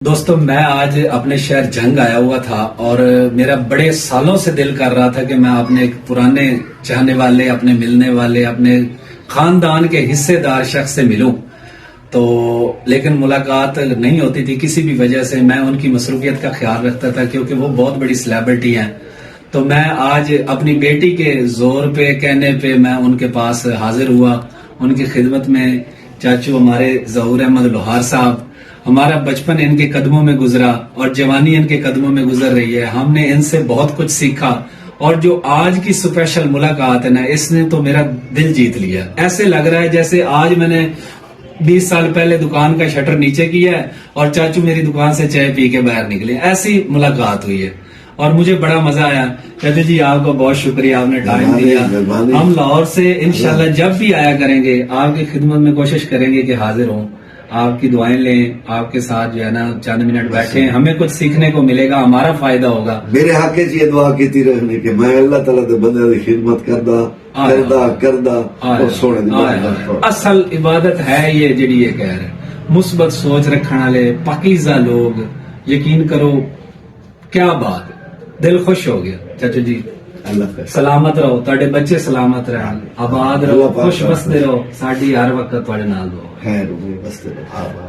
دوستو میں آج اپنے شہر جنگ آیا ہوا تھا اور میرا بڑے سالوں سے دل کر رہا تھا کہ میں اپنے پرانے چاہنے والے، اپنے ملنے والے، اپنے خاندان کے حصے دار شخص سے ملوں تو لیکن ملاقات نہیں ہوتی تھی کسی بھی وجہ سے۔ میں ان کی مصروفیت کا خیال رکھتا تھا کیونکہ وہ بہت بڑی سیلیبریٹی ہیں، تو میں آج اپنی بیٹی کے زور پہ کہنے پہ میں ان کے پاس حاضر ہوا، ان کی خدمت میں۔ چاچو ہمارے ظہور احمد لوہار صاحب، ہمارا بچپن ان کے قدموں میں گزرا اور جوانی ان کے قدموں میں گزر رہی ہے۔ ہم نے ان سے بہت کچھ سیکھا اور جو آج کی سپیشل ملاقات ہے نا، اس نے تو میرا دل جیت لیا۔ ایسے لگ رہا ہے جیسے آج میں نے 20 سال پہلے دکان کا شٹر نیچے کیا ہے اور چاچو میری دکان سے چائے پی کے باہر نکلے۔ ایسی ملاقات ہوئی ہے اور مجھے بڑا مزہ آیا۔ چاچو جی آپ کو بہت شکریہ، آپ نے ٹائم دیا۔ ہم لاہور سے انشاءاللہ جب بھی آیا کریں گے آپ کی خدمت میں کوشش کریں گے کہ حاضر ہوں، آپ کی دعائیں لیں، آپ کے ساتھ جو ہے نا چند منٹ بیٹھیں، ہمیں کچھ سیکھنے کو ملے گا، ہمارا فائدہ ہوگا۔ میرے حق یہ دعا کیتی رہنے کہ میں اللہ تعالیٰ دے بندے دی خدمت کردا اور سونے دی بات۔ اصل عبادت ہے یہ جڑی یہ کہہ رہے مثبت سوچ رکھنے والے پاکیزہ لوگ، یقین کرو کیا بات، دل خوش ہو گیا۔ چاچو جی اللہ سلامت رہو، تواڈے بچے سلامت رہن، آباد رہو، خوش بستے رہو، ساڈی ہر وقت تواڈے نال دعا۔ خیر بستے رہو۔